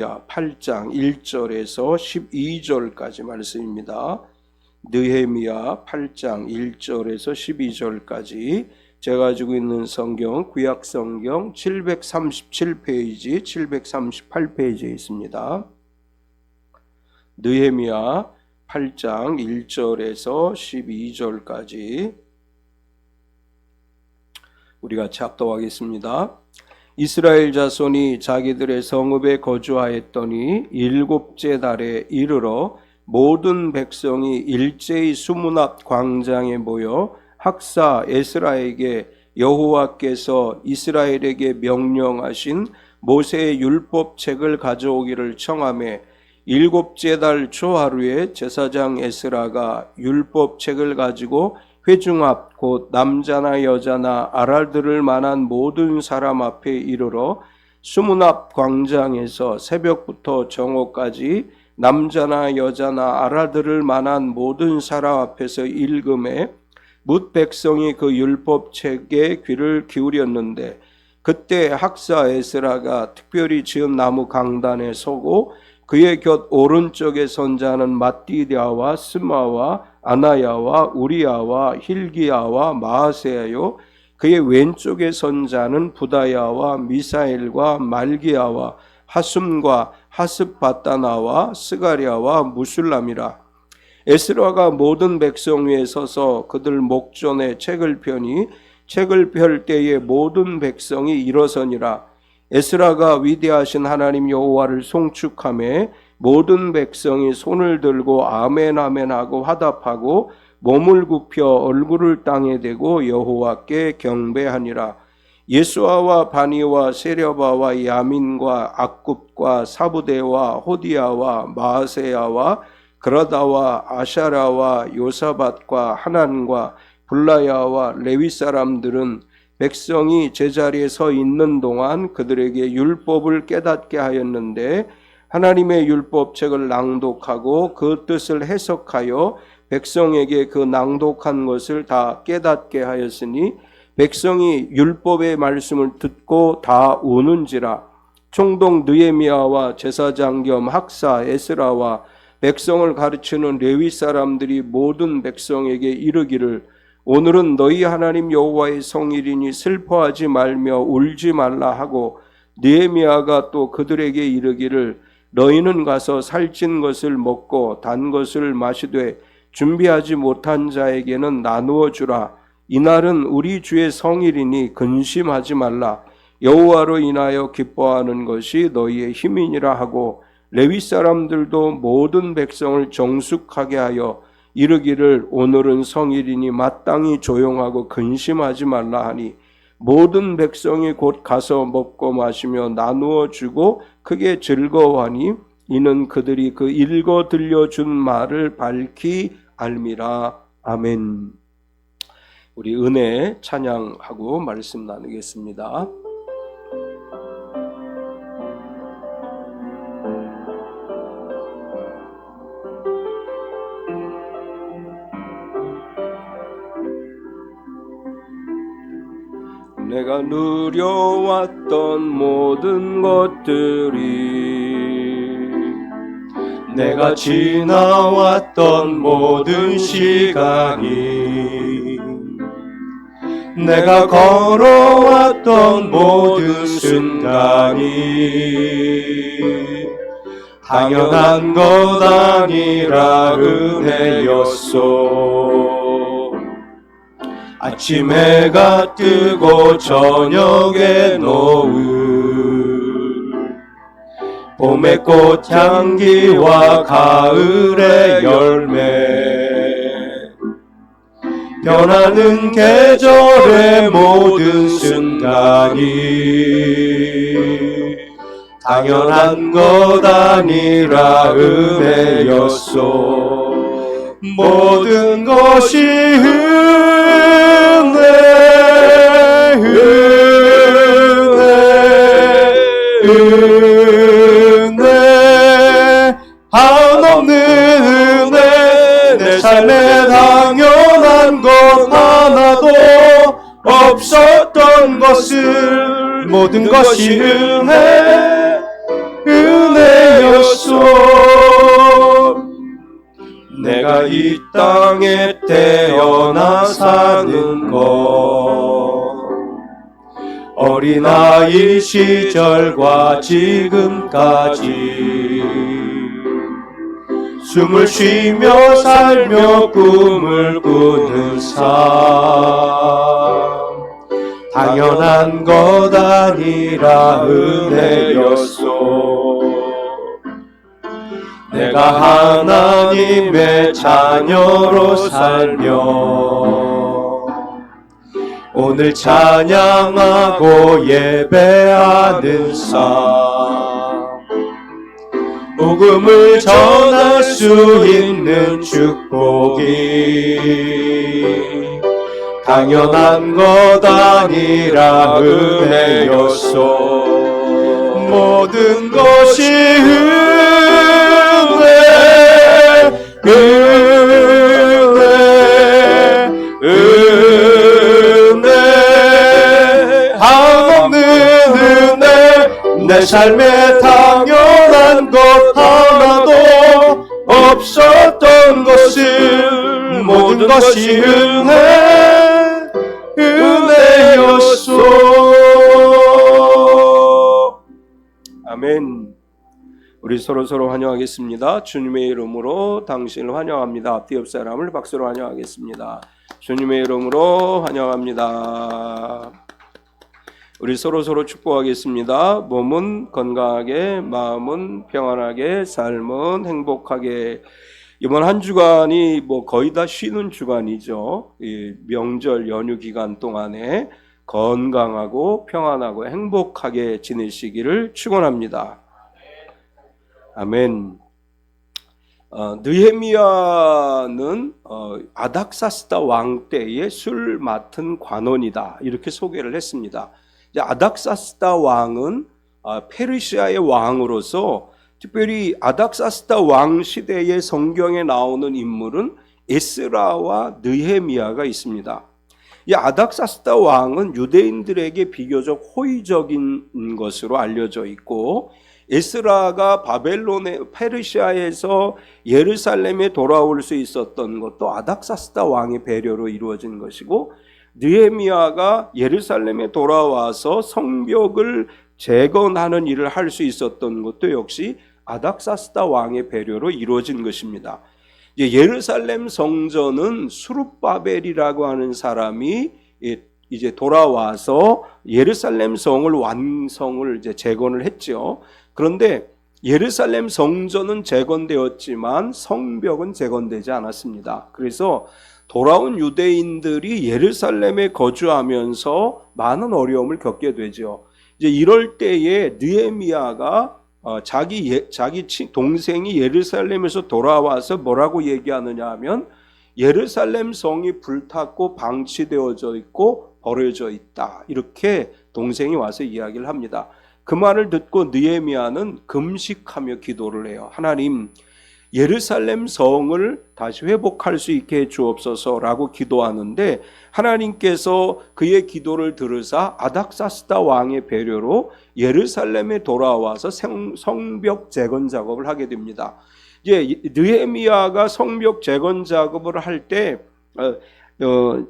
8장 1절에서 12절까지 말씀입니다. 느헤미야 8장 1절에서 12절까지 제가 가지고 있는 성경 구약성경 737페이지 738페이지에 있습니다. 느헤미야 8장 1절에서 12절까지 우리가 같이 합독하겠습니다. 이스라엘 자손이 자기들의 성읍에 거주하였더니 일곱째 달에 이르러 모든 백성이 일제히 수문 앞 광장에 모여 학사 에스라에게 여호와께서 이스라엘에게 명령하신 모세의 율법책을 가져오기를 청하매 일곱째 달 초하루에 제사장 에스라가 율법책을 가지고 회중 앞 곧 남자나 여자나 알아들을 만한 모든 사람 앞에 이르러 수문 앞 광장에서 새벽부터 정오까지 남자나 여자나 알아들을 만한 모든 사람 앞에서 읽음에 뭇 백성이 그 율법책에 귀를 기울였는데 그때 학사 에스라가 특별히 지은 나무 강단에 서고 그의 곁 오른쪽에 선 자는 마띠랴와 스마와 아나야와 우리야와 힐기야와 마아세야요 그의 왼쪽에 선 자는 부다야와 미사엘과 말기야와 하숨과 하스바다나와 스가랴와 무술람이라. 에스라가 모든 백성 위에 서서 그들 목전에 책을 펴니 책을 펼 때에 모든 백성이 일어서니라. 에스라가 위대하신 하나님 여호와를 송축하며 모든 백성이 손을 들고 아멘 아멘 하고 화답하고 몸을 굽혀 얼굴을 땅에 대고 여호와께 경배하니라. 예수아와 바니와 세려바와 야민과 악굽과 사부대와 호디야와 마아세야와 그라다와 아샤라와 요사밧과 하난과 블라야와 레위 사람들은 백성이 제자리에 서 있는 동안 그들에게 율법을 깨닫게 하였는데 하나님의 율법책을 낭독하고 그 뜻을 해석하여 백성에게 그 낭독한 것을 다 깨닫게 하였으니 백성이 율법의 말씀을 듣고 다 우는지라. 총독 느헤미야와 제사장 겸 학사 에스라와 백성을 가르치는 레위 사람들이 모든 백성에게 이르기를 오늘은 너희 하나님 여호와의 성일이니 슬퍼하지 말며 울지 말라 하고 느헤미야가 또 그들에게 이르기를 너희는 가서 살찐 것을 먹고 단 것을 마시되 준비하지 못한 자에게는 나누어 주라. 이날은 우리 주의 성일이니 근심하지 말라. 여호와로 인하여 기뻐하는 것이 너희의 힘이니라 하고 레위 사람들도 모든 백성을 정숙하게 하여 이르기를 오늘은 성일이니 마땅히 조용하고 근심하지 말라 하니 모든 백성이 곧 가서 먹고 마시며 나누어 주고 크게 즐거워하니 이는 그들이 그 읽어 들려준 말을 밝히 알미라. 아멘. 우리 은혜 찬양하고 말씀 나누겠습니다. 내가 누려왔던 모든 것들이 내가 지나왔던 모든 시간이 내가 걸어왔던 모든 순간이 당연한 것 아니라 은혜였소. 아침 해가 뜨고 저녁에 노을 봄의 꽃향기와 가을의 열매 변하는 계절의 모든 순간이 당연한 것 아니라 은혜였소. 모든 것이 은혜 한없는 은혜 내 삶에 당연한 것 하나도 없었던 것을 모든 것이 은혜 이 땅에 태어나 사는 것, 어린아이 시절과 지금까지 숨을 쉬며 살며 꿈을 꾸는 삶, 당연한 것 아니라 은혜였소. 내가 하나님의 자녀로 살며 오늘 찬양하고 예배하는 삶, 복음을 전할 수 있는 축복이 당연한 것 아니라 은혜였소. 모든 것이 은혜, 한없는 은혜, 내 삶에 당연한 것 하나도 없었던 것을 모든 것이 은혜였소. 아멘. 우리 서로 환영하겠습니다. 주님의 이름으로 당신을 환영합니다. 앞뒤 옆 사람을 박수로 환영하겠습니다. 주님의 이름으로 환영합니다. 우리 서로 축복하겠습니다. 몸은 건강하게, 마음은 평안하게, 삶은 행복하게. 이번 한 주간이 거의 다 쉬는 주간이죠. 이 명절 연휴 기간 동안에 건강하고 평안하고 행복하게 지내시기를 축원합니다. 아멘. 느헤미야는 아닥사스다 왕 때의 술 맡은 관원이다, 이렇게 소개를 했습니다. 이제 아닥사스다 왕은 페르시아의 왕으로서, 특별히 아닥사스다 왕 시대의 성경에 나오는 인물은 에스라와 느헤미야가 있습니다. 이 아닥사스다 왕은 유대인들에게 비교적 호의적인 것으로 알려져 있고, 에스라가 페르시아에서 예루살렘에 돌아올 수 있었던 것도 아닥사스다 왕의 배려로 이루어진 것이고, 느헤미야가 예루살렘에 돌아와서 성벽을 재건하는 일을 할 수 있었던 것도 역시 아닥사스다 왕의 배려로 이루어진 것입니다. 예루살렘 성전은 수룹바벨이라고 하는 사람이 이제 돌아와서 예루살렘 성을 완성을 이제 재건을 했죠. 그런데 예루살렘 성전은 재건되었지만 성벽은 재건되지 않았습니다. 그래서 돌아온 유대인들이 예루살렘에 거주하면서 많은 어려움을 겪게 되죠. 이제 이럴 때에 느헤미야가 자기 동생이 예루살렘에서 돌아와서 뭐라고 얘기하느냐 하면, 예루살렘 성이 불탔고 방치되어져 있고 버려져 있다, 이렇게 동생이 와서 이야기를 합니다. 그 말을 듣고 느헤미야는 금식하며 기도를 해요. 하나님, 예루살렘 성을 다시 회복할 수 있게 해 주옵소서라고 기도하는데, 하나님께서 그의 기도를 들으사 아닥사스다 왕의 배려로 예루살렘에 돌아와서 성벽 재건 작업을 하게 됩니다. 이제 느헤미야가 성벽 재건 작업을 할 때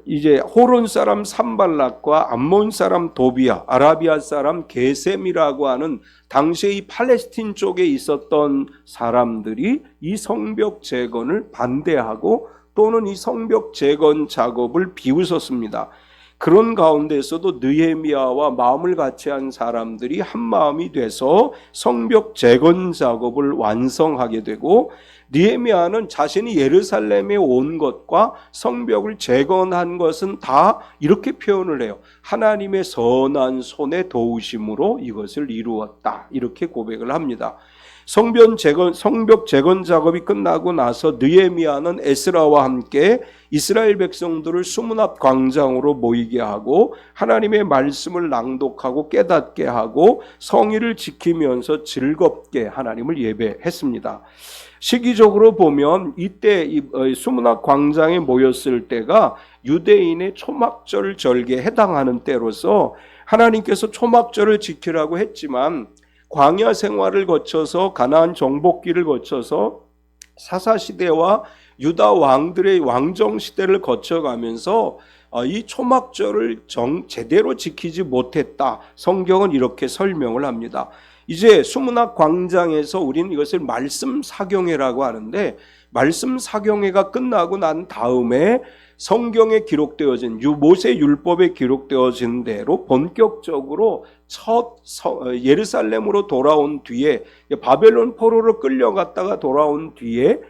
이제 호론 사람 산발락과 암몬 사람 도비야, 아라비아 사람 게셈이라고 하는 당시에 이 팔레스틴 쪽에 있었던 사람들이 이 성벽 재건을 반대하고 또는 이 성벽 재건 작업을 비웃었습니다. 그런 가운데서도 느헤미야와 마음을 같이 한 사람들이 한 마음이 돼서 성벽 재건 작업을 완성하게 되고, 느헤미야는 자신이 예루살렘에 온 것과 성벽을 재건한 것은 다 이렇게 표현을 해요. 하나님의 선한 손의 도우심으로 이것을 이루었다, 이렇게 고백을 합니다. 성벽 재건 작업이 끝나고 나서 느헤미야는 에스라와 함께 이스라엘 백성들을 수문 앞 광장으로 모이게 하고 하나님의 말씀을 낭독하고 깨닫게 하고 성의를 지키면서 즐겁게 하나님을 예배했습니다. 시기적으로 보면 이때 수문 앞 광장에 모였을 때가 유대인의 초막절 절기에 해당하는 때로서 하나님께서 초막절을 지키라고 했지만, 광야 생활을 거쳐서 가나안 정복기를 거쳐서 사사시대와 유다 왕들의 왕정 시대를 거쳐가면서 이 초막절을 제대로 지키지 못했다. 성경은 이렇게 설명을 합니다. 이제 수문학 광장에서 우리는 이것을 말씀 사경회라고 하는데, 말씀 사경회가 끝나고 난 다음에 성경에 기록되어진 모세 율법에 기록되어진 대로 본격적으로 첫 예루살렘으로 돌아온 뒤에, 바벨론 포로로 끌려갔다가 돌아온 뒤에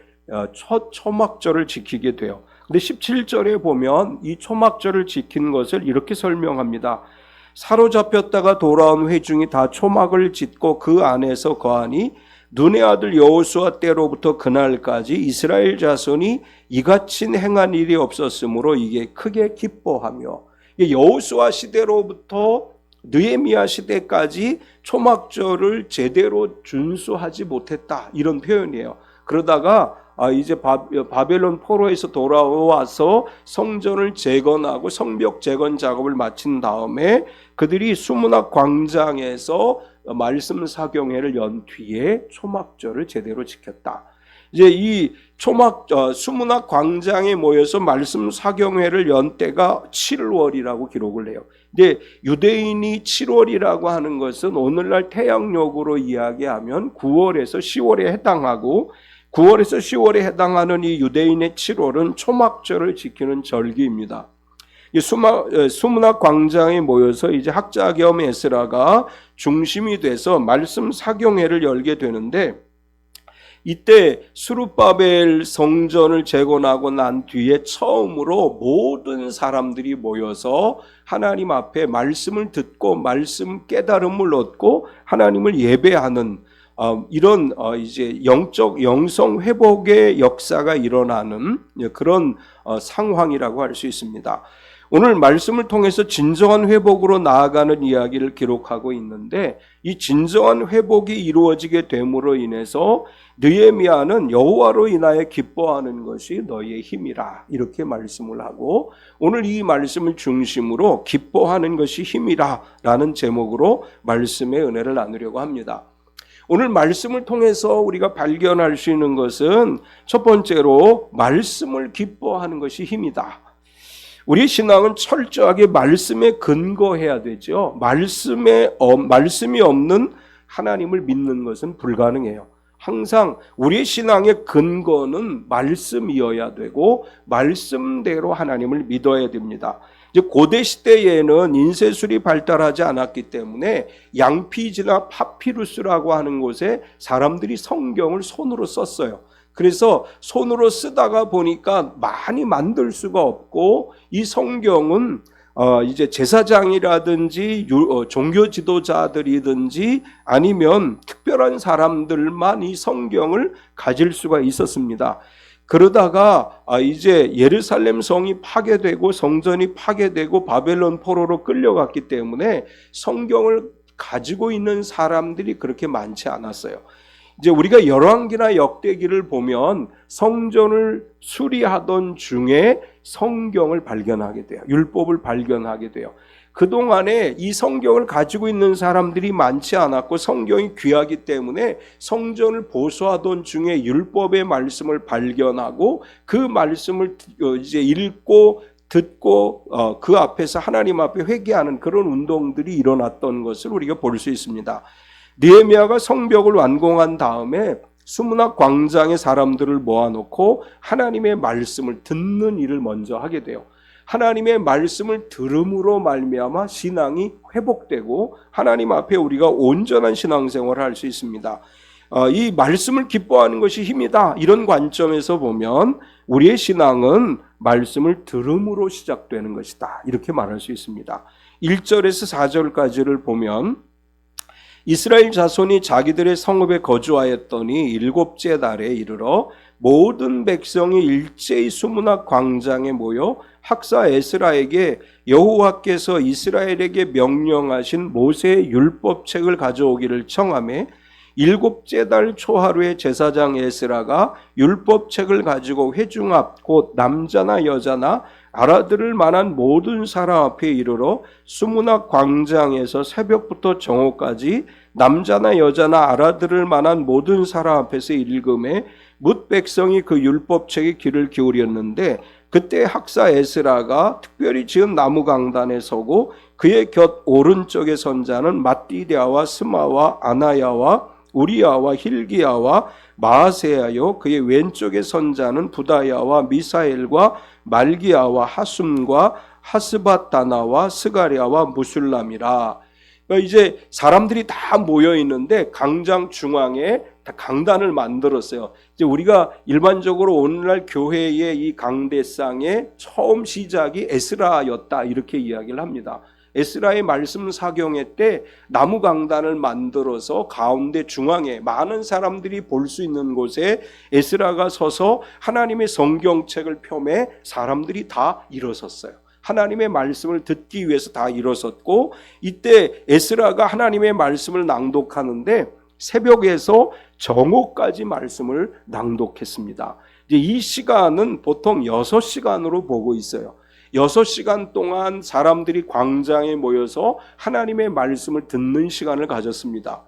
첫 초막절을 지키게 돼요. 근데 17절에 보면 이 초막절을 지킨 것을 이렇게 설명합니다. 사로잡혔다가 돌아온 회중이 다 초막을 짓고 그 안에서 거하니 눈의 아들 여호수아 때로부터 그날까지 이스라엘 자손이 이같이 행한 일이 없었으므로 이게 크게 기뻐하며, 여호수아 시대로부터 느헤미야 시대까지 초막절을 제대로 준수하지 못했다, 이런 표현이에요. 그러다가 이제 바벨론 포로에서 돌아와서 성전을 재건하고 성벽 재건 작업을 마친 다음에 그들이 수문학 광장에서 말씀 사경회를 연 뒤에 초막절을 제대로 지켰다. 이제 이 수문학 광장에 모여서 말씀 사경회를 연 때가 7월이라고 기록을 해요. 근데 유대인이 7월이라고 하는 것은 오늘날 태양력으로 이야기하면 9월에서 10월에 해당하고, 9월에서 10월에 해당하는 이 유대인의 7월은 초막절을 지키는 절기입니다. 수문학 광장에 모여서 이제 학자 겸 에스라가 중심이 돼서 말씀 사경회를 열게 되는데, 이때 수룹바벨 성전을 재건하고 난 뒤에 처음으로 모든 사람들이 모여서 하나님 앞에 말씀을 듣고 말씀 깨달음을 얻고 하나님을 예배하는 이런 이제 영성 회복의 역사가 일어나는 그런 상황이라고 할 수 있습니다. 오늘 말씀을 통해서 진정한 회복으로 나아가는 이야기를 기록하고 있는데, 이 진정한 회복이 이루어지게 됨으로 인해서 느헤미야는 여호와로 인하여 기뻐하는 것이 너희의 힘이라, 이렇게 말씀을 하고, 오늘 이 말씀을 중심으로 기뻐하는 것이 힘이라 라는 제목으로 말씀의 은혜를 나누려고 합니다. 오늘 말씀을 통해서 우리가 발견할 수 있는 것은 첫 번째로 말씀을 기뻐하는 것이 힘이다. 우리 신앙은 철저하게 말씀에 근거해야 되죠. 말씀이 없는 하나님을 믿는 것은 불가능해요. 항상 우리의 신앙의 근거는 말씀이어야 되고 말씀대로 하나님을 믿어야 됩니다. 이제 고대 시대에는 인쇄술이 발달하지 않았기 때문에 양피지나 파피루스라고 하는 곳에 사람들이 성경을 손으로 썼어요. 그래서 손으로 쓰다가 보니까 많이 만들 수가 없고, 이 성경은 이제 제사장이라든지 종교 지도자들이든지 아니면 특별한 사람들만 이 성경을 가질 수가 있었습니다. 그러다가 이제 예루살렘 성이 파괴되고 성전이 파괴되고 바벨론 포로로 끌려갔기 때문에 성경을 가지고 있는 사람들이 그렇게 많지 않았어요. 이제 우리가 열왕기나 역대기를 보면 성전을 수리하던 중에 성경을 발견하게 돼요. 율법을 발견하게 돼요. 그동안에 이 성경을 가지고 있는 사람들이 많지 않았고 성경이 귀하기 때문에 성전을 보수하던 중에 율법의 말씀을 발견하고 그 말씀을 이제 읽고 듣고 그 앞에서 하나님 앞에 회개하는 그런 운동들이 일어났던 것을 우리가 볼 수 있습니다. 느헤미야가 성벽을 완공한 다음에 수문학 광장의 사람들을 모아놓고 하나님의 말씀을 듣는 일을 먼저 하게 돼요. 하나님의 말씀을 들음으로 말미암아 신앙이 회복되고 하나님 앞에 우리가 온전한 신앙생활을 할 수 있습니다. 이 말씀을 기뻐하는 것이 힘이다, 이런 관점에서 보면 우리의 신앙은 말씀을 들음으로 시작되는 것이다, 이렇게 말할 수 있습니다. 1절에서 4절까지를 보면 이스라엘 자손이 자기들의 성읍에 거주하였더니 7째 달에 이르러 모든 백성이 일제히 수문학 광장에 모여 학사 에스라에게 여호와께서 이스라엘에게 명령하신 모세의 율법책을 가져오기를 청하매 7째 달 초하루에 제사장 에스라가 율법책을 가지고 회중 앞 곧 남자나 여자나 알아들을 만한 모든 사람 앞에 이르러 수문학 광장에서 새벽부터 정오까지 남자나 여자나 알아들을 만한 모든 사람 앞에서 읽음에 뭇 백성이 그 율법책에 귀를 기울였는데 그때 학사 에스라가 특별히 지은 나무 강단에 서고 그의 곁 오른쪽에 선 자는 mat디디아와 스마와 아나야와 우리야와 힐기야와 마아세야요 그의 왼쪽에 선 자는 부다야와 미사엘과 말기야와 하숨과 하스바다나와 스가랴와 무술람이라. 그러니까 이제 사람들이 다 모여 있는데 강장 중앙에 다 강단을 만들었어요. 이제 우리가 일반적으로 오늘날 교회의 이 강대상의 처음 시작이 에스라였다 이렇게 이야기를 합니다. 에스라의 말씀 사경회 때 나무 강단을 만들어서 가운데 중앙에 많은 사람들이 볼 수 있는 곳에 에스라가 서서 하나님의 성경책을 펴매 사람들이 다 일어섰어요. 하나님의 말씀을 듣기 위해서 다 일어섰고, 이때 에스라가 하나님의 말씀을 낭독하는데 새벽에서 정오까지 말씀을 낭독했습니다. 이제 이 시간은 보통 6시간으로 보고 있어요. 6시간 동안 사람들이 광장에 모여서 하나님의 말씀을 듣는 시간을 가졌습니다.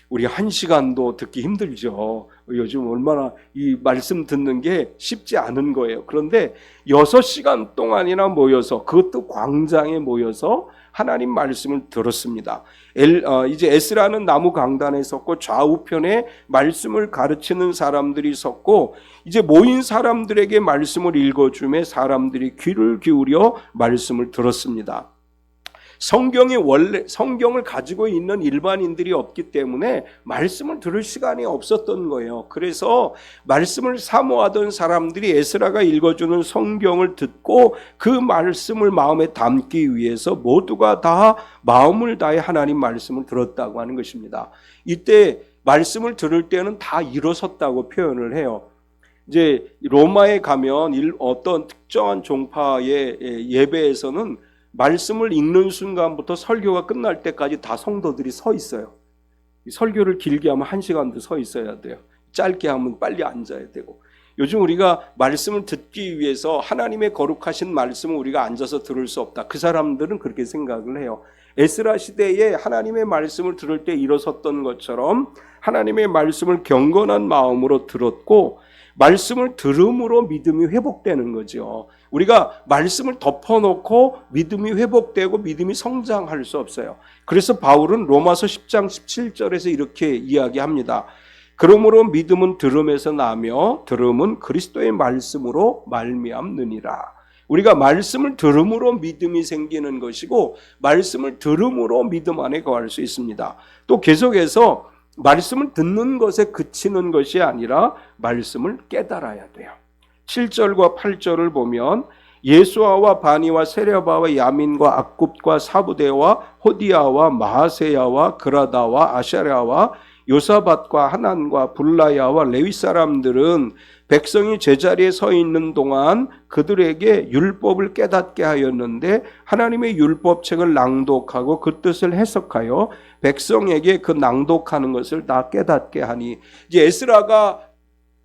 우리 1시간도 듣기 힘들죠. 요즘 얼마나 이 말씀 듣는 게 쉽지 않은 거예요. 그런데 6시간 동안이나 모여서, 그것도 광장에 모여서 하나님 말씀을 들었습니다. 이제 에스라는 나무 강단에 섰고 좌우편에 말씀을 가르치는 사람들이 섰고, 이제 모인 사람들에게 말씀을 읽어주며 사람들이 귀를 기울여 말씀을 들었습니다. 성경을 가지고 있는 일반인들이 없기 때문에 말씀을 들을 시간이 없었던 거예요. 그래서 말씀을 사모하던 사람들이 에스라가 읽어주는 성경을 듣고 그 말씀을 마음에 담기 위해서 모두가 다 마음을 다해 하나님 말씀을 들었다고 하는 것입니다. 이때 말씀을 들을 때는 다 일어섰다고 표현을 해요. 이제 로마에 가면 어떤 특정한 종파의 예배에서는 말씀을 읽는 순간부터 설교가 끝날 때까지 다 성도들이 서 있어요. 설교를 길게 하면 1시간도 서 있어야 돼요. 짧게 하면 빨리 앉아야 되고. 요즘 우리가 말씀을 듣기 위해서 하나님의 거룩하신 말씀을 우리가 앉아서 들을 수 없다. 그 사람들은 그렇게 생각을 해요. 에스라 시대에 하나님의 말씀을 들을 때 일어섰던 것처럼 하나님의 말씀을 경건한 마음으로 들었고, 말씀을 들음으로 믿음이 회복되는 거죠. 우리가 말씀을 덮어놓고 믿음이 회복되고 믿음이 성장할 수 없어요. 그래서 바울은 로마서 10장 17절에서 이렇게 이야기합니다. 그러므로 믿음은 들음에서 나며 들음은 그리스도의 말씀으로 말미암느니라. 우리가 말씀을 들음으로 믿음이 생기는 것이고, 말씀을 들음으로 믿음 안에 거할 수 있습니다. 또 계속해서 말씀을 듣는 것에 그치는 것이 아니라 말씀을 깨달아야 돼요. 7절과 8절을 보면 예수아와 바니와 세레바와 야민과 악굽과 사부대와 호디아와 마하세야와 그라다와 아샤랴와 요사밧과 하난과 불라야와 레위 사람들은 백성이 제자리에 서 있는 동안 그들에게 율법을 깨닫게 하였는데 하나님의 율법책을 낭독하고 그 뜻을 해석하여 백성에게 그 낭독하는 것을 다 깨닫게 하니, 이제 에스라가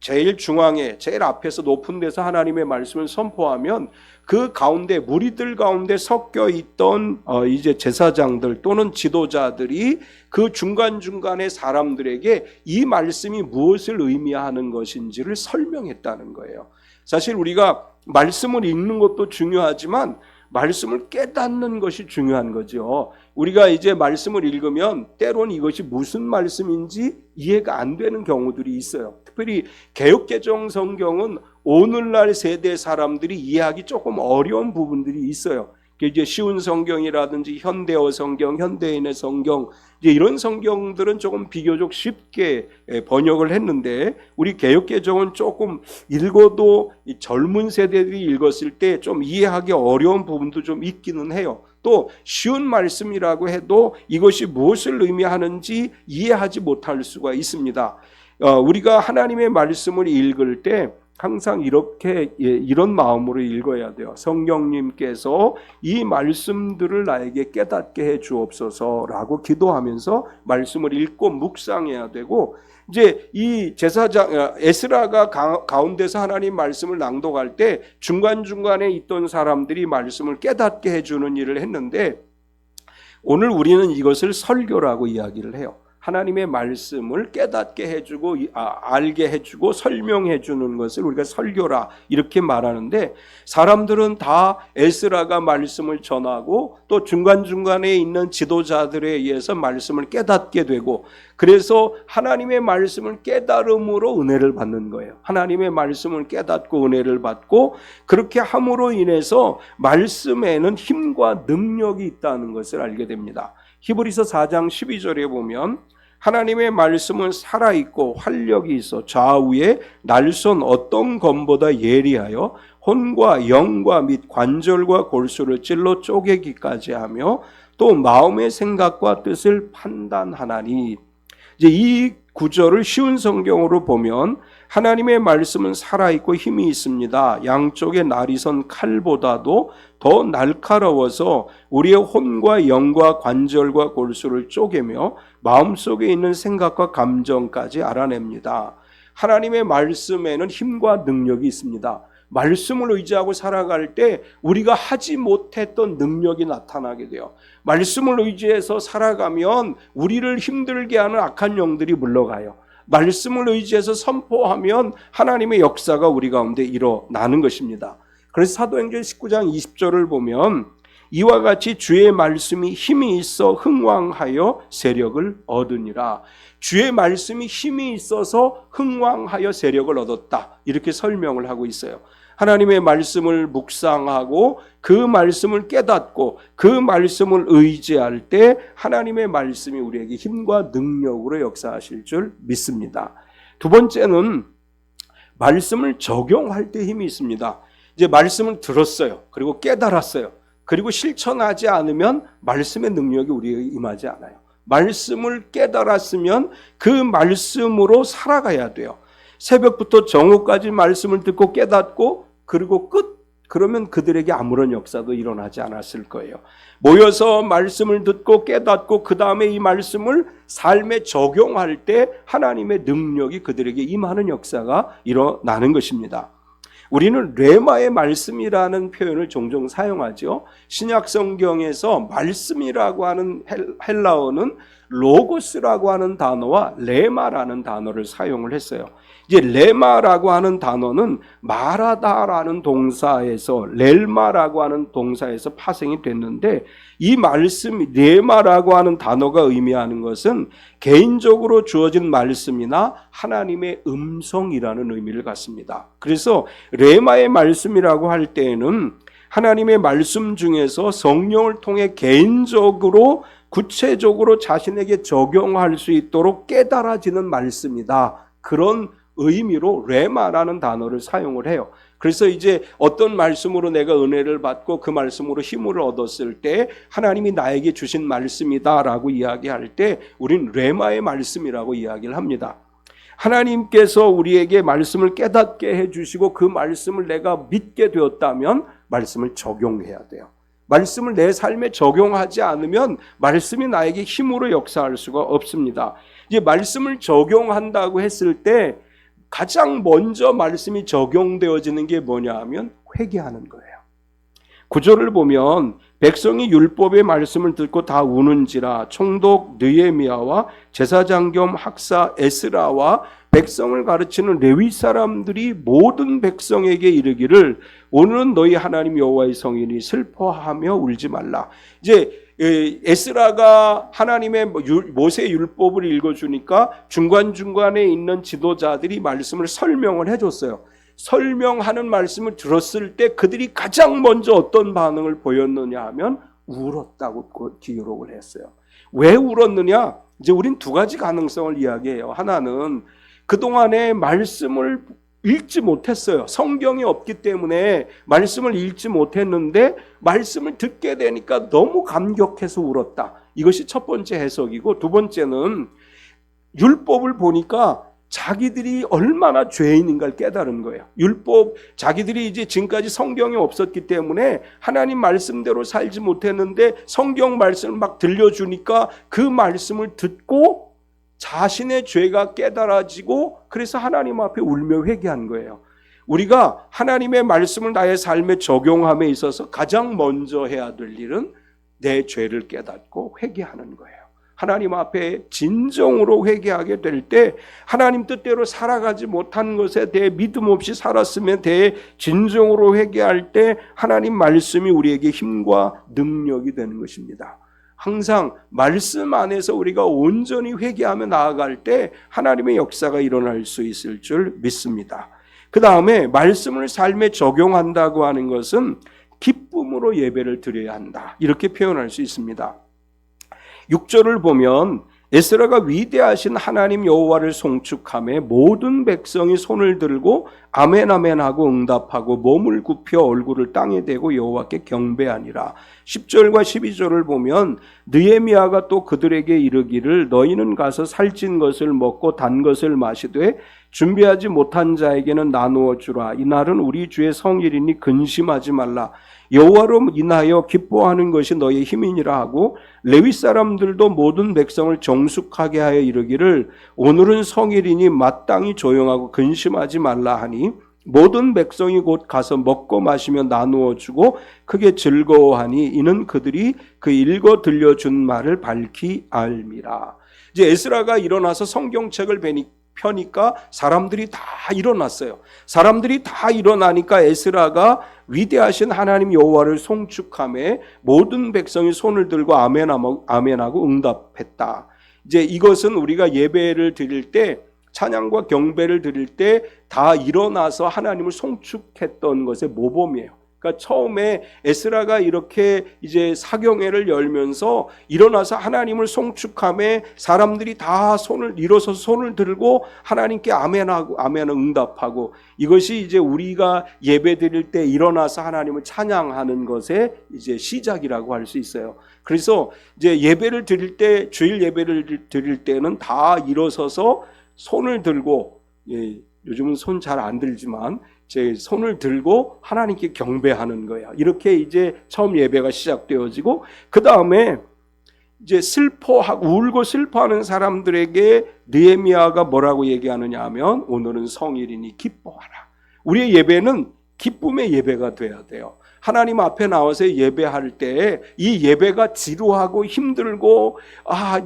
제일 중앙에 제일 앞에서 높은 데서 하나님의 말씀을 선포하면 그 가운데 무리들 가운데 섞여 있던 이제 제사장들 또는 지도자들이 그 중간중간의 사람들에게 이 말씀이 무엇을 의미하는 것인지를 설명했다는 거예요. 사실 우리가 말씀을 읽는 것도 중요하지만 말씀을 깨닫는 것이 중요한 거죠. 우리가 이제 말씀을 읽으면 때론 이것이 무슨 말씀인지 이해가 안 되는 경우들이 있어요. 특별히 개역개정 성경은 오늘날 세대 사람들이 이해하기 조금 어려운 부분들이 있어요. 이제 쉬운 성경이라든지 현대어 성경, 현대인의 성경, 이제 이런 성경들은 조금 비교적 쉽게 번역을 했는데, 우리 개역개정은 조금 읽어도 젊은 세대들이 읽었을 때 좀 이해하기 어려운 부분도 좀 있기는 해요. 또 쉬운 말씀이라고 해도 이것이 무엇을 의미하는지 이해하지 못할 수가 있습니다. 우리가 하나님의 말씀을 읽을 때 항상 이런 마음으로 읽어야 돼요. 성령님께서 이 말씀들을 나에게 깨닫게 해 주옵소서라고 기도하면서 말씀을 읽고 묵상해야 되고, 이제 이 제사장 에스라가 가운데서 하나님 말씀을 낭독할 때 중간중간에 있던 사람들이 말씀을 깨닫게 해 주는 일을 했는데, 오늘 우리는 이것을 설교라고 이야기를 해요. 하나님의 말씀을 깨닫게 해주고 알게 해주고 설명해 주는 것을 우리가 설교라 이렇게 말하는데, 사람들은 다 에스라가 말씀을 전하고 또 중간중간에 있는 지도자들에 의해서 말씀을 깨닫게 되고, 그래서 하나님의 말씀을 깨달음으로 은혜를 받는 거예요. 하나님의 말씀을 깨닫고 은혜를 받고, 그렇게 함으로 인해서 말씀에는 힘과 능력이 있다는 것을 알게 됩니다. 히브리서 4장 12절에 보면 하나님의 말씀은 살아있고 활력이 있어 좌우에 날선 어떤 검보다 예리하여 혼과 영과 및 관절과 골수를 찔러 쪼개기까지 하며 또 마음의 생각과 뜻을 판단하나니. 이제 이 구절을 쉬운 성경으로 보면 하나님의 말씀은 살아있고 힘이 있습니다. 양쪽에 날이 선 칼보다도 더 날카로워서 우리의 혼과 영과 관절과 골수를 쪼개며 마음속에 있는 생각과 감정까지 알아냅니다. 하나님의 말씀에는 힘과 능력이 있습니다. 말씀을 의지하고 살아갈 때 우리가 하지 못했던 능력이 나타나게 돼요. 말씀을 의지해서 살아가면 우리를 힘들게 하는 악한 영들이 물러가요. 말씀을 의지해서 선포하면 하나님의 역사가 우리 가운데 일어나는 것입니다. 그래서 사도행전 19장 20절을 보면 이와 같이 주의 말씀이 힘이 있어 흥왕하여 세력을 얻으니라. 주의 말씀이 힘이 있어서 흥왕하여 세력을 얻었다, 이렇게 설명을 하고 있어요. 하나님의 말씀을 묵상하고 그 말씀을 깨닫고 그 말씀을 의지할 때 하나님의 말씀이 우리에게 힘과 능력으로 역사하실 줄 믿습니다. 두 번째는 말씀을 적용할 때 힘이 있습니다. 이제 말씀을 들었어요. 그리고 깨달았어요. 그리고 실천하지 않으면 말씀의 능력이 우리에게 임하지 않아요. 말씀을 깨달았으면 그 말씀으로 살아가야 돼요. 새벽부터 정오까지 말씀을 듣고 깨닫고 그리고 그러면 그들에게 아무런 역사도 일어나지 않았을 거예요. 모여서 말씀을 듣고 깨닫고 그 다음에 이 말씀을 삶에 적용할 때 하나님의 능력이 그들에게 임하는 역사가 일어나는 것입니다. 우리는 레마의 말씀이라는 표현을 종종 사용하죠. 신약 성경에서 말씀이라고 하는 헬라어는 로고스라고 하는 단어와 레마라는 단어를 사용을 했어요. 이제 레마라고 하는 단어는 말하다라는 동사에서 렐마라고 하는 동사에서 파생이 됐는데, 이 말씀 레마라고 하는 단어가 의미하는 것은 개인적으로 주어진 말씀이나 하나님의 음성이라는 의미를 갖습니다. 그래서 레마의 말씀이라고 할 때에는 하나님의 말씀 중에서 성령을 통해 개인적으로 구체적으로 자신에게 적용할 수 있도록 깨달아지는 말씀이다, 그런 의미로 레마라는 단어를 사용을 해요. 그래서 이제 어떤 말씀으로 내가 은혜를 받고 그 말씀으로 힘을 얻었을 때 하나님이 나에게 주신 말씀이다라고 이야기할 때 우린 레마의 말씀이라고 이야기를 합니다. 하나님께서 우리에게 말씀을 깨닫게 해주시고 그 말씀을 내가 믿게 되었다면 말씀을 적용해야 돼요. 말씀을 내 삶에 적용하지 않으면 말씀이 나에게 힘으로 역사할 수가 없습니다. 이제 말씀을 적용한다고 했을 때 가장 먼저 말씀이 적용되어지는 게 뭐냐 하면 회개하는 거예요. 구절을 보면 백성이 율법의 말씀을 듣고 다 우는지라 총독 느헤미야와 제사장 겸 학사 에스라와 백성을 가르치는 레위 사람들이 모든 백성에게 이르기를 오늘은 너희 하나님 여호와의 성인이 슬퍼하며 울지 말라. 이제 에스라가 하나님의 모세 율법을 읽어주니까 중간중간에 있는 지도자들이 말씀을 설명을 해줬어요. 설명하는 말씀을 들었을 때 그들이 가장 먼저 어떤 반응을 보였느냐 하면 울었다고 기록을 했어요. 왜 울었느냐? 이제 우린 두 가지 가능성을 이야기해요. 하나는 그동안에 말씀을 읽지 못했어요. 성경이 없기 때문에 말씀을 읽지 못했는데 말씀을 듣게 되니까 너무 감격해서 울었다. 이것이 첫 번째 해석이고, 두 번째는 율법을 보니까 자기들이 얼마나 죄인인가를 깨달은 거예요. 율법, 자기들이 이제 지금까지 성경이 없었기 때문에 하나님 말씀대로 살지 못했는데 성경 말씀을 막 들려주니까 그 말씀을 듣고 자신의 죄가 깨달아지고 그래서 하나님 앞에 울며 회개한 거예요. 우리가 하나님의 말씀을 나의 삶에 적용함에 있어서 가장 먼저 해야 될 일은 내 죄를 깨닫고 회개하는 거예요. 하나님 앞에 진정으로 회개하게 될 때 하나님 뜻대로 살아가지 못한 것에 대해 믿음 없이 살았으면 대해 진정으로 회개할 때 하나님 말씀이 우리에게 힘과 능력이 되는 것입니다. 항상 말씀 안에서 우리가 온전히 회개하며 나아갈 때 하나님의 역사가 일어날 수 있을 줄 믿습니다. 그 다음에 말씀을 삶에 적용한다고 하는 것은 기쁨으로 예배를 드려야 한다, 이렇게 표현할 수 있습니다. 6절을 보면 에스라가 위대하신 하나님 여호와를 송축하며 모든 백성이 손을 들고 아멘 아멘 하고 응답하고 몸을 굽혀 얼굴을 땅에 대고 여호와께 경배하니라. 10절과 12절을 보면 느헤미야가 또 그들에게 이르기를 너희는 가서 살찐 것을 먹고 단 것을 마시되 준비하지 못한 자에게는 나누어 주라. 이날은 우리 주의 성일이니 근심하지 말라. 여호와로 인하여 기뻐하는 것이 너희의 힘이니라 하고 레위 사람들도 모든 백성을 정숙하게 하여 이르기를 오늘은 성일이니 마땅히 조용하고 근심하지 말라 하니 모든 백성이 곧 가서 먹고 마시며 나누어 주고 크게 즐거워하니 이는 그들이 그 읽어 들려준 말을 밝히 알미라. 이제 에스라가 일어나서 성경책을 펴니까 사람들이 다 일어났어요. 사람들이 다 일어나니까 에스라가 위대하신 하나님 여호와를 송축하며 모든 백성이 손을 들고 아멘하고 응답했다. 이제 이것은 우리가 예배를 드릴 때, 찬양과 경배를 드릴 때 다 일어나서 하나님을 송축했던 것의 모범이에요. 그러니까 처음에 에스라가 이렇게 이제 사경회를 열면서 일어나서 하나님을 송축하며 사람들이 다 일어서서 손을 들고 하나님께 아멘하고 응답하고, 이것이 이제 우리가 예배 드릴 때 일어나서 하나님을 찬양하는 것의 이제 시작이라고 할 수 있어요. 그래서 이제 예배를 드릴 때, 주일 예배를 드릴 때는 다 일어서서 손을 들고, 요즘은 손 잘 안 들지만 제 손을 들고 하나님께 경배하는 거야. 이렇게 이제 처음 예배가 시작되어지고, 그 다음에 이제 울고 슬퍼하는 사람들에게 느헤미야가 뭐라고 얘기하느냐 하면 오늘은 성일이니 기뻐하라. 우리의 예배는 기쁨의 예배가 돼야 돼요. 하나님 앞에 나와서 예배할 때 이 예배가 지루하고 힘들고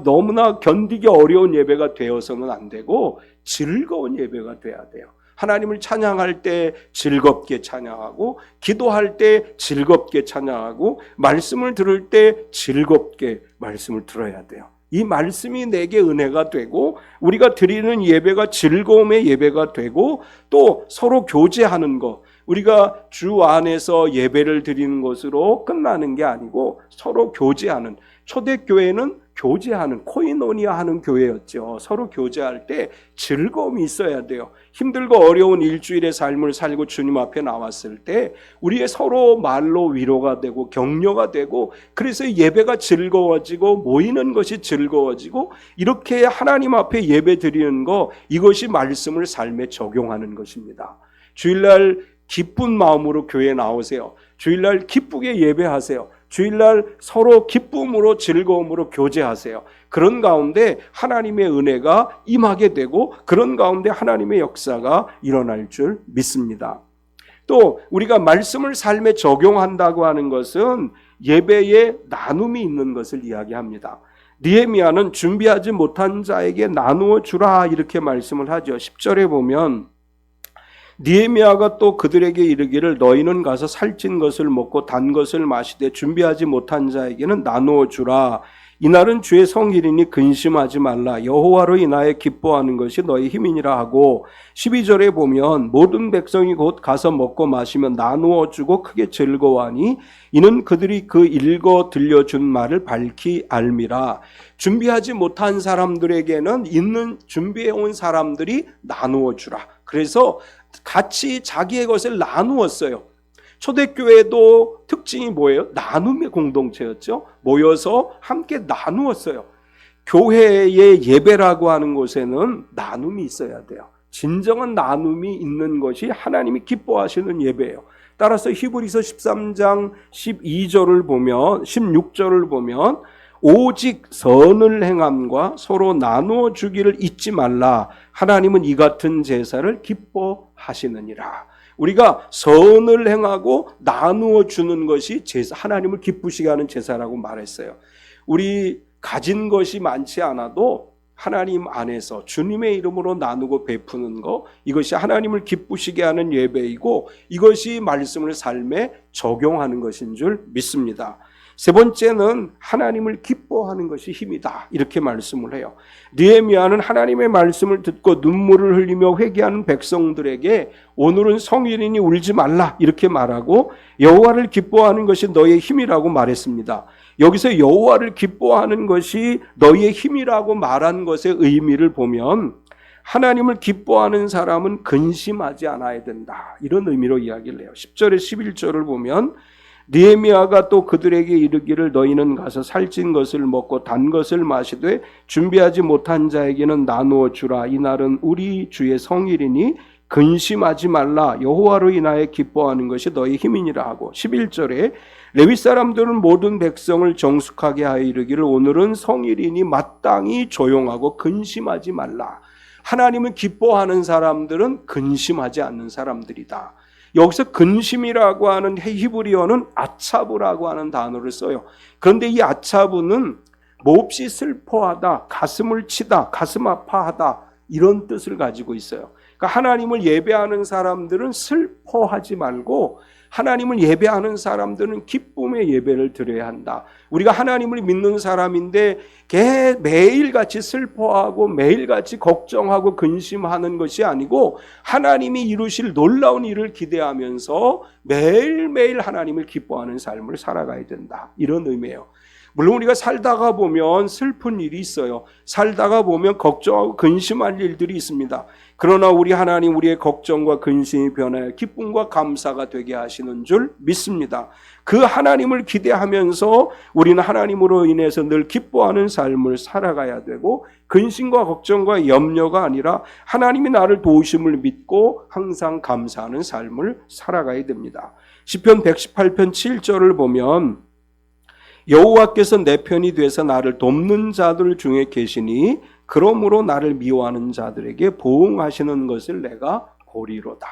너무나 견디기 어려운 예배가 되어서는 안 되고 즐거운 예배가 돼야 돼요. 하나님을 찬양할 때 즐겁게 찬양하고, 기도할 때 즐겁게 찬양하고, 말씀을 들을 때 즐겁게 말씀을 들어야 돼요. 이 말씀이 내게 은혜가 되고 우리가 드리는 예배가 즐거움의 예배가 되고, 또 서로 교제하는 것, 우리가 주 안에서 예배를 드리는 것으로 끝나는 게 아니고 서로 교제하는, 초대교회는 교제하는, 코이노니아 하는 교회였죠. 서로 교제할 때 즐거움이 있어야 돼요. 힘들고 어려운 일주일의 삶을 살고 주님 앞에 나왔을 때 우리의 서로 말로 위로가 되고 격려가 되고, 그래서 예배가 즐거워지고 모이는 것이 즐거워지고, 이렇게 하나님 앞에 예배 드리는 거, 이것이 말씀을 삶에 적용하는 것입니다. 주일날 기쁜 마음으로 교회에 나오세요. 주일날 기쁘게 예배하세요. 주일날 서로 기쁨으로 즐거움으로 교제하세요. 그런 가운데 하나님의 은혜가 임하게 되고, 그런 가운데 하나님의 역사가 일어날 줄 믿습니다. 또 우리가 말씀을 삶에 적용한다고 하는 것은 예배에 나눔이 있는 것을 이야기합니다. 느헤미야는 준비하지 못한 자에게 나누어 주라, 이렇게 말씀을 하죠. 10절에 보면 느헤미야가 또 그들에게 이르기를 너희는 가서 살찐 것을 먹고 단 것을 마시되 준비하지 못한 자에게는 나누어 주라. 이날은 주의 성일이니 근심하지 말라. 여호와로 인하여 기뻐하는 것이 너희 힘이니라 하고, 12절에 보면 모든 백성이 곧 가서 먹고 마시면 나누어 주고 크게 즐거워하니 이는 그들이 그 읽어 들려준 말을 밝히 알미라. 준비하지 못한 사람들에게는 있는 준비해 온 사람들이 나누어 주라. 그래서 같이 자기의 것을 나누었어요. 초대교회도 특징이 뭐예요? 나눔의 공동체였죠. 모여서 함께 나누었어요. 교회의 예배라고 하는 곳에는 나눔이 있어야 돼요. 진정한 나눔이 있는 것이 하나님이 기뻐하시는 예배예요. 따라서 히브리서 13장 12절을 보면, 16절을 보면 오직 선을 행함과 서로 나누어 주기를 잊지 말라. 하나님은 이 같은 제사를 기뻐하시느니라. 우리가 선을 행하고 나누어 주는 것이 하나님을 기쁘시게 하는 제사라고 말했어요. 우리 가진 것이 많지 않아도 하나님 안에서 주님의 이름으로 나누고 베푸는 것, 이것이 하나님을 기쁘시게 하는 예배이고 이것이 말씀을 삶에 적용하는 것인 줄 믿습니다. 세 번째는 하나님을 기뻐하는 것이 힘이다, 이렇게 말씀을 해요. 느헤미야는 하나님의 말씀을 듣고 눈물을 흘리며 회개하는 백성들에게 오늘은 성일이니 울지 말라 이렇게 말하고 여호와를 기뻐하는 것이 너의 힘이라고 말했습니다. 여기서 여호와를 기뻐하는 것이 너희의 힘이라고 말한 것의 의미를 보면 하나님을 기뻐하는 사람은 근심하지 않아야 된다, 이런 의미로 이야기를 해요. 10절에 11절을 보면 느헤미야가 또 그들에게 이르기를 너희는 가서 살찐 것을 먹고 단 것을 마시되 준비하지 못한 자에게는 나누어 주라. 이날은 우리 주의 성일이니 근심하지 말라. 여호와로 인하여 기뻐하는 것이 너희 힘이니라 하고 11절에 레위 사람들은 모든 백성을 정숙하게 하여 이르기를 오늘은 성일이니 마땅히 조용하고 근심하지 말라. 하나님을 기뻐하는 사람들은 근심하지 않는 사람들이다. 여기서 근심이라고 하는 히브리어는 아차부라고 하는 단어를 써요. 그런데 이 아차부는 몹시 슬퍼하다, 가슴을 치다, 가슴 아파하다, 이런 뜻을 가지고 있어요. 그러니까 하나님을 예배하는 사람들은 슬퍼하지 말고 하나님을 예배하는 사람들은 기쁨의 예배를 드려야 한다. 우리가 하나님을 믿는 사람인데 매일같이 슬퍼하고 매일같이 걱정하고 근심하는 것이 아니고 하나님이 이루실 놀라운 일을 기대하면서 매일매일 하나님을 기뻐하는 삶을 살아가야 된다, 이런 의미예요. 물론 우리가 살다가 보면 슬픈 일이 있어요. 살다가 보면 걱정하고 근심할 일들이 있습니다. 그러나 우리 하나님 우리의 걱정과 근심이 변하여 기쁨과 감사가 되게 하시는 줄 믿습니다. 그 하나님을 기대하면서 우리는 하나님으로 인해서 늘 기뻐하는 삶을 살아가야 되고 근심과 걱정과 염려가 아니라 하나님이 나를 도우심을 믿고 항상 감사하는 삶을 살아가야 됩니다. 시편 118편 7절을 보면 여호와께서 내 편이 되서 나를 돕는 자들 중에 계시니 그러므로 나를 미워하는 자들에게 보응하시는 것을 내가 보리로다.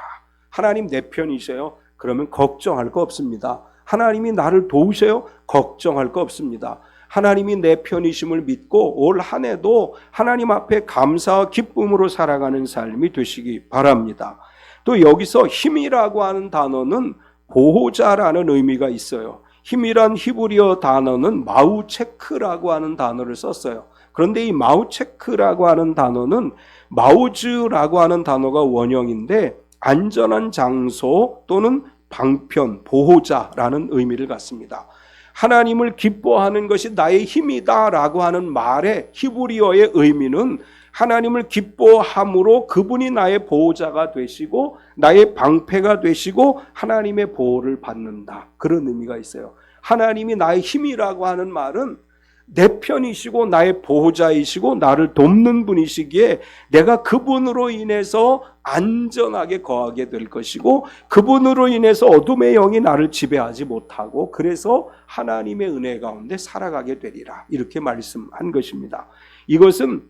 하나님 내 편이세요? 그러면 걱정할 거 없습니다. 하나님이 나를 도우세요? 걱정할 거 없습니다. 하나님이 내 편이심을 믿고 올 한 해도 하나님 앞에 감사와 기쁨으로 살아가는 삶이 되시기 바랍니다. 또 여기서 힘이라고 하는 단어는 보호자라는 의미가 있어요. 힘이란 히브리어 단어는 마우체크라고 하는 단어를 썼어요. 그런데 이 마우체크라고 하는 단어는 마우즈라고 하는 단어가 원형인데 안전한 장소 또는 방편, 보호자라는 의미를 갖습니다. 하나님을 기뻐하는 것이 나의 힘이다라고 하는 말의 히브리어의 의미는 하나님을 기뻐함으로 그분이 나의 보호자가 되시고 나의 방패가 되시고 하나님의 보호를 받는다, 그런 의미가 있어요. 하나님이 나의 힘이라고 하는 말은 내 편이시고 나의 보호자이시고 나를 돕는 분이시기에 내가 그분으로 인해서 안전하게 거하게 될 것이고 그분으로 인해서 어둠의 영이 나를 지배하지 못하고 그래서 하나님의 은혜 가운데 살아가게 되리라, 이렇게 말씀한 것입니다. 이것은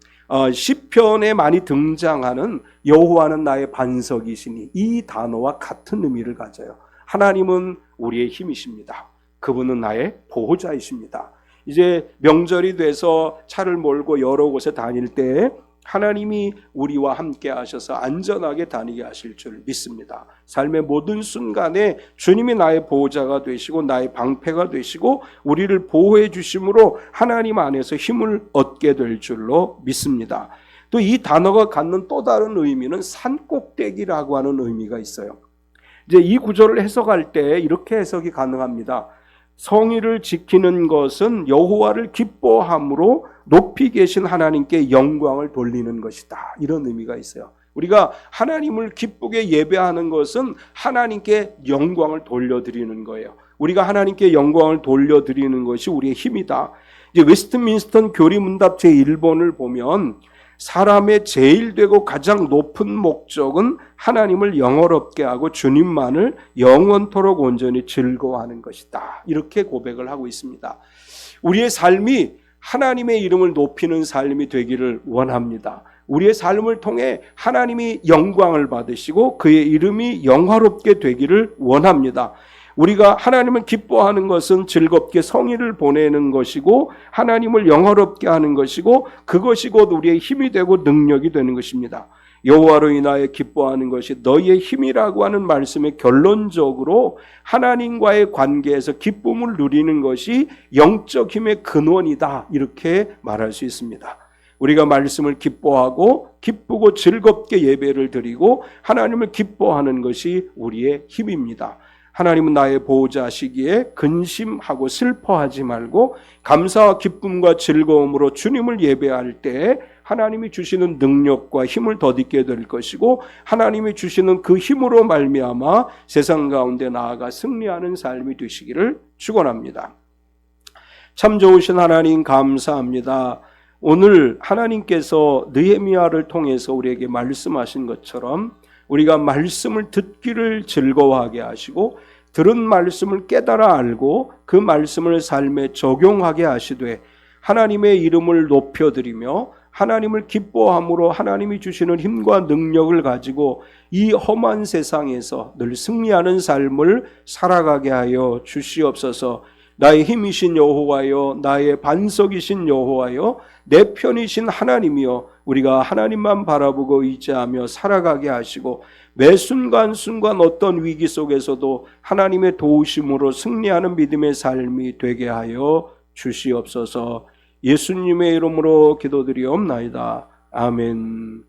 시편에 많이 등장하는 여호와는 나의 반석이시니 이 단어와 같은 의미를 가져요. 하나님은 우리의 힘이십니다. 그분은 나의 보호자이십니다. 이제 명절이 돼서 차를 몰고 여러 곳에 다닐 때 하나님이 우리와 함께 하셔서 안전하게 다니게 하실 줄 믿습니다. 삶의 모든 순간에 주님이 나의 보호자가 되시고 나의 방패가 되시고 우리를 보호해 주심으로 하나님 안에서 힘을 얻게 될 줄로 믿습니다. 또 이 단어가 갖는 또 다른 의미는 산꼭대기라고 하는 의미가 있어요. 이제 이 구절을 해석할 때 이렇게 해석이 가능합니다. 성의를 지키는 것은 여호와를 기뻐함으로 높이 계신 하나님께 영광을 돌리는 것이다, 이런 의미가 있어요. 우리가 하나님을 기쁘게 예배하는 것은 하나님께 영광을 돌려드리는 거예요. 우리가 하나님께 영광을 돌려드리는 것이 우리의 힘이다. 이제 웨스트민스터 교리문답 제1번을 보면 사람의 제일 되고 가장 높은 목적은 하나님을 영화롭게 하고 주님만을 영원토록 온전히 즐거워하는 것이다, 이렇게 고백을 하고 있습니다. 우리의 삶이 하나님의 이름을 높이는 삶이 되기를 원합니다. 우리의 삶을 통해 하나님이 영광을 받으시고 그의 이름이 영화롭게 되기를 원합니다. 우리가 하나님을 기뻐하는 것은 즐겁게 성의를 보내는 것이고 하나님을 영화롭게 하는 것이고 그것이 곧 우리의 힘이 되고 능력이 되는 것입니다. 여호와로 인하여 기뻐하는 것이 너희의 힘이라고 하는 말씀의 결론적으로 하나님과의 관계에서 기쁨을 누리는 것이 영적 힘의 근원이다, 이렇게 말할 수 있습니다. 우리가 말씀을 기뻐하고 기쁘고 즐겁게 예배를 드리고 하나님을 기뻐하는 것이 우리의 힘입니다. 하나님은 나의 보호자시기에 근심하고 슬퍼하지 말고 감사와 기쁨과 즐거움으로 주님을 예배할 때 하나님이 주시는 능력과 힘을 덧입게 될 것이고 하나님이 주시는 그 힘으로 말미암아 세상 가운데 나아가 승리하는 삶이 되시기를 축원합니다. 참 좋으신 하나님 감사합니다. 오늘 하나님께서 느헤미야를 통해서 우리에게 말씀하신 것처럼 우리가 말씀을 듣기를 즐거워하게 하시고 들은 말씀을 깨달아 알고 그 말씀을 삶에 적용하게 하시되 하나님의 이름을 높여드리며 하나님을 기뻐함으로 하나님이 주시는 힘과 능력을 가지고 이 험한 세상에서 늘 승리하는 삶을 살아가게 하여 주시옵소서. 나의 힘이신 여호와여, 나의 반석이신 여호와여, 내 편이신 하나님이여, 우리가 하나님만 바라보고 의지하며 살아가게 하시고 매 순간순간 어떤 위기 속에서도 하나님의 도우심으로 승리하는 믿음의 삶이 되게 하여 주시옵소서. 예수님의 이름으로 기도드리옵나이다. 아멘.